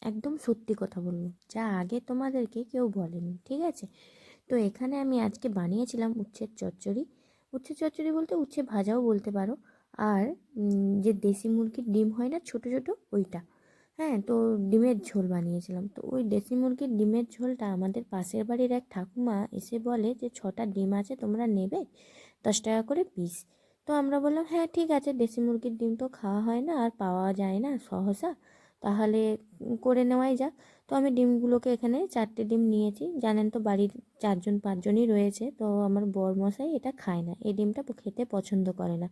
একদম সত্যি কথা বলবো, যা আগে তোমাদেরকে কেউ বলেনি, ঠিক আছে? তো এখানে আমি আজকে বানিয়েছিলাম উচ্ছের চচ্চড়ি। উচ্ছের চচ্চড়ি বলতে উচ্ছে ভাজাও বলতে পারো। আর যে দেশি মুরগির ডিম হয় না, ছোট ছোট, ওইটা। হ্যাঁ, তো ডিমের ঝোল বানিয়েছিলাম। তো ওই দেশি মুরগির ডিমের ঝোলটা আমাদের পাশের বাড়ির এক ঠাকুমা এসে বলে যে 6টা ডিম আছে, তোমরা নেবে? 10 টাকা করে পিস। তো আমরা বললাম হ্যাঁ ঠিক আছে, দেশি মুরগির ডিম তো খাওয়া হয় না আর পাওয়া যায় না সহসা, তাহলে করে নেওয়াই যাক। তো আমি ডিমগুলোকে এখানে 4টে ডিম নিয়েছি। জানেন তো বাড়ির 4-5জনই রয়েছে, তো আমার বরমশাই এটা খায় না, এই ডিমটা খেতে পছন্দ করে না।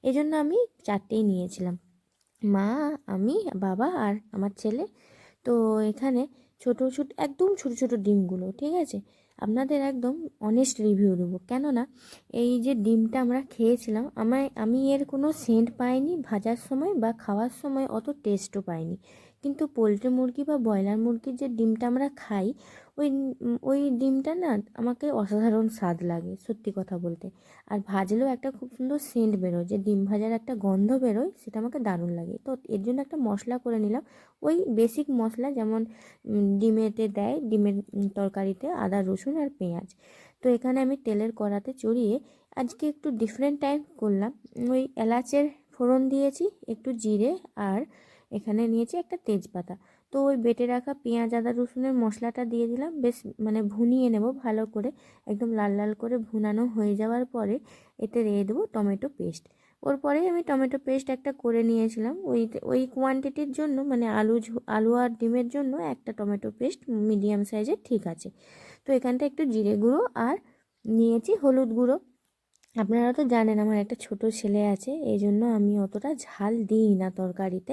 এই জন্য আমি 4টেই নিয়েছিলাম, মা, আমি, বাবা আর আমার ছেলে। তো এখানে ছোট ছোট, একদম ছোট ছোট ডিমগুলো, ঠিক আছে? আপনাদের একদম অনেস্ট রিভিউ দেবো, কেননা এই যে ডিমটা আমরা খেয়েছিলাম, আমি এর কোনো সেন্ট পাইনি ভাজার সময় বা খাওয়ার সময়, অত টেস্টও পাইনি। কিন্তু পোলট্রি মুরগি বা ব্রয়লার মুরগির যে ডিমটা আমরা খাই, ওই ডিমটা না আমাকে অসাধারণ স্বাদ লাগে, সত্যি কথা বলতে। আর ভাজলেও একটা খুব সুন্দর সেন্ট বেরোয়, যে ডিম ভাজার একটা গন্ধ বেরোয়, সেটা আমাকে দারুণ লাগে। তো এর জন্য একটা মশলা করে নিলাম, ওই বেসিক মশলা যেমন ডিমেতে দেয়, ডিমের তরকারিতে আদা রসুন আর পেঁয়াজ। তো এখানে আমি তেলের কড়াতে চড়িয়ে আজকে একটু ডিফারেন্ট টাইপ করলাম। ওই এলাচের ফোড়ন দিয়েছি, একটু জিরে, আর এখানে নিয়েছি একটা তেজপাতা। তো ওই বেটে রাখা পেঁয়াজ আদা রসুনের মশলাটা দিয়ে দিলাম, বেশ মানে ভুনিয়ে নেব ভালো করে। একদম লাল লাল করে ভুনানো হয়ে যাওয়ার পরে এতে দিয়ে দেবো টমেটো পেস্ট। ওর পরেই আমি টমেটো পেস্ট একটা করে নিয়েছিলাম, ওই কোয়ান্টিটির জন্য, মানে আলু আর ডিমের জন্য একটা টমেটো পেস্ট মিডিয়াম সাইজের ঠিক আছে। তো এখানটা একটু জিরে গুঁড়ো আর নিয়েছি হলুদ গুঁড়ো। আপনারা তো জানেন আমার একটা ছোট ছেলে আছে, এই জন্য আমি অতটা ঝাল দিই না তরকারিতে।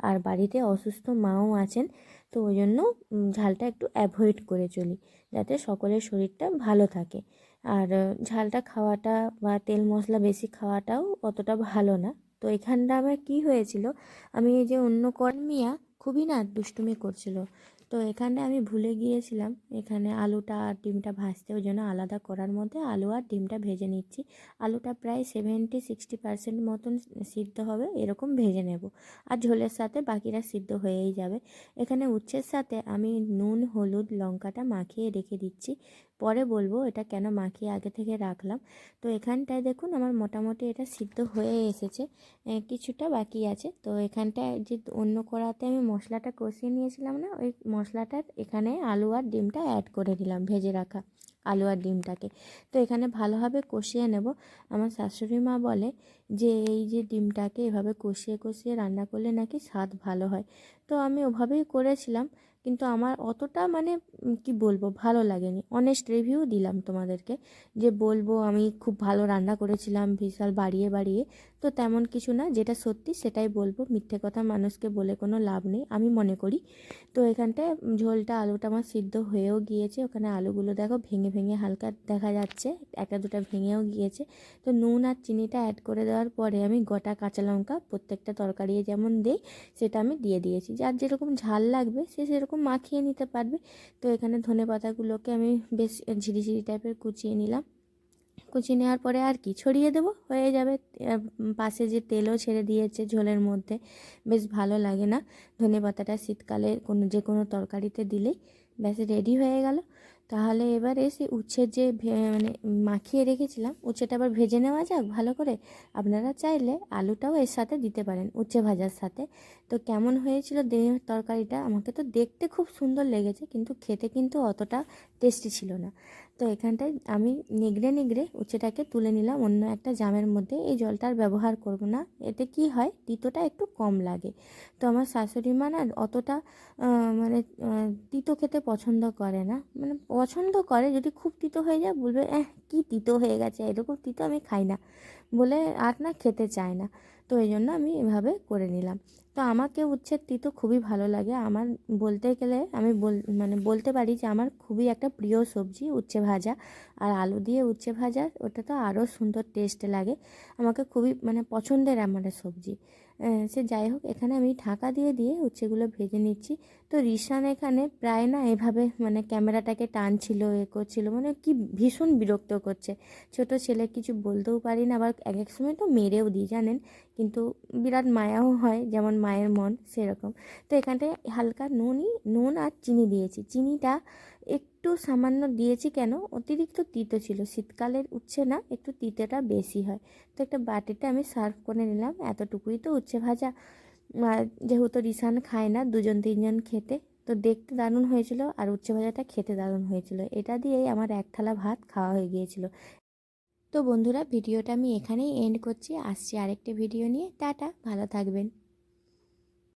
আর বাড়িতে অসুস্থ মাও আছেন, তো ওই জন্য ঝালটা একটু অ্যাভয়েড করে চলি, যাতে সকলের শরীরটা ভালো থাকে। আর ঝালটা খাওয়াটা বা তেল মশলা বেশি খাওয়াটাও অতটা ভালো না। তো এখানটা আমার কি হয়েছিল, আমি এই যে অন্য মিয়া খুবই না দুষ্টুমি করছিল। তো এখানে আমি ভুলে গিয়েছিলাম এখানে আলুটা আর ডিমটা ভাজতে, ওই জন্য আলাদা করার মধ্যে আলু আর ডিমটা ভেজে নিচ্ছি। আলুটা প্রায় 70-60% মতন সিদ্ধ হবে, এরকম ভেজে নেব। আর ঝোলের সাথে বাকিরা সিদ্ধ হয়েই যাবে। এখানে উচ্ছের সাথে আমি নুন হলুদ লঙ্কাটা মাখিয়ে রেখে দিচ্ছি, পরে বলবো এটা কেন মাখিয়ে আগে থেকে রাখলাম। তো এখানটায় দেখুন আমার মোটামুটি এটা সিদ্ধ হয়ে এসেছে, কিছুটা বাকি আছে। তো এখানটায় যে অন্য কড়াতে আমি মশলাটা কষিয়ে নিয়েছিলাম না, ওই মশলাটার এখানে আলু আর ডিমটা অ্যাড করে দিলাম, ভেজে রাখা আলু আর ডিমটাকে। তো এখানে ভালোভাবে কষিয়ে নেব। আমার শাশুড়ি মা বলে যে এই যে ডিমটাকে এভাবে কষিয়ে কষিয়ে রান্না করলে নাকি স্বাদ ভালো হয়। তো আমি ওভাবেই করেছিলাম, কিন্তু আমার অতটা মানে কি বলবো, ভালো লাগেনি। অনেস্ট রিভিউ দিলাম তোমাদেরকে, যে বলবো আমি খুব ভালো রান্না করেছিলাম বিশাল বাড়িয়ে বাড়িয়ে। তো তেমন কিছু না, যেটা সত্যি সেটাই বলবো, মিথ্যে কথা মানুষকে বলে কোনো লাভ নেই আমি মনে করি। তো এখানটায় ঝোলটা আলুটা আমার সিদ্ধ হয়েও গিয়েছে, ওখানে আলুগুলো দেখো ভেঙে ভেঙে হালকা দেখা যাচ্ছে, একটা দুটো ভেঙেও গিয়েছে। তো নুন আর চিনিটা অ্যাড করে দেওয়ার পরে আমি গোটা কাঁচা লঙ্কা প্রত্যেকটা তরকারি যেমন দিই সেটা আমি দিয়ে দিয়েছি, যার যেরকম ঝাল লাগবে সে সেরকম মাখিয়ে নিতে পারবে। তো এখানে ধনে পাতাগুলোকে আমি বেশ ঝিরিঝিরি টাইপের কুচিয়ে নিলাম। কুচিয়ে নেওয়ার পরে আর কি ছড়িয়ে দেবো, হয়ে যাবে। পাশে যে তেলও ছেড়ে দিয়েছে ঝোলের মধ্যে, বেশ ভালো লাগে না? ধনেপাতাটা শীতকালে যে কোনো তরকারিতে দিলেই ব্যাস রেডি হয়ে গেল। তাহলে এবার এসে উচ্ছের যে মানে মাখিয়ে রেখেছিলাম, উচ্ছেটা আবার ভেজে নেওয়া যাক ভালো করে। আপনারা চাইলে আলুটাও এর সাথে দিতে পারেন, উচ্ছে ভাজার সাথে। তো কেমন হয়েছিল তরকারিটা? আমাকে তো দেখতে খুব সুন্দর লেগেছে, কিন্তু খেতে কিন্তু অতটা টেস্টি ছিল না। তো এখানটায় আমি নিগড়ে নিগড়ে উচ্ছেটাকে তুলে নিলাম অন্য একটা জামের মধ্যে। এই জলটা আর ব্যবহার করব না, এতে কি হয় তিতোটা একটু কম লাগে। তো আমার শাশুড়ি মা না অতটা মানে তিতো খেতে পছন্দ করে না, মানে পছন্দ করে যদি খুব তিতো হয়ে যায় বলবে কি তিতো হয়ে গেছে, এরকম তিতো আমি খাই না বলে আর না খেতে চায় না। তো এই জন্য আমি এভাবে করে নিলাম। তো আমাকে উচ্ছের তিতো খুবই ভালো লাগে। আমার বলতে গেলে আমি মানে বলতে পারি যে আমার খুবই একটা প্রিয় সবজি উচ্ছে ভাজা। আর আলু দিয়ে উচ্ছে ভাজা, ওটা তো আরও সুন্দর টেস্ট লাগে। আমাকে খুবই মানে পছন্দের আমার সবজি। সে যাই হোক, এখানে আমি ঢাকা দিয়ে দিয়ে উচ্ছেগুলো ভেজে নিচ্ছি। তো রিশান এখানে প্রায় না এভাবে মানে ক্যামেরাটাকে টানছিল, করছিল, মানে কি ভীষণ বিরক্ত করছে। ছোট ছেলে, কিছু বলতেও পারি না, আবার এক এক সময় তো মেরেও দিই জানেন, কিন্তু বিরাট মায়াও হয়, যেমন মায়ের মন সেরকম। তো এখানটায় হালকা নুন আর চিনি দিয়েছি। চিনিটা একটু সামান্য দিয়েছি, কেন, অতিরিক্ত তিতো ছিল, শীতকালের উচ্ছে না একটু তিতোটা বেশি হয়। তো একটা বাটিতে আমি সার্ভ করে নিলাম। এতটুকুই তো উচ্ছে ভাজা, আর যেহেতু রিসান খায় না, দুজন তিনজন খেতে, তো দেখতে দারুণ হয়েছিল আর উচ্ছে ভাজাটা খেতে দারুণ হয়েছিল। এটা দিয়েই আমার এক থালা ভাত খাওয়া হয়ে গিয়েছিল। তো বন্ধুরা, ভিডিওটা আমি এখানেই এন্ড করছি। আসছি আরেকটা ভিডিও নিয়ে। টাটা, ভালো থাকবেন।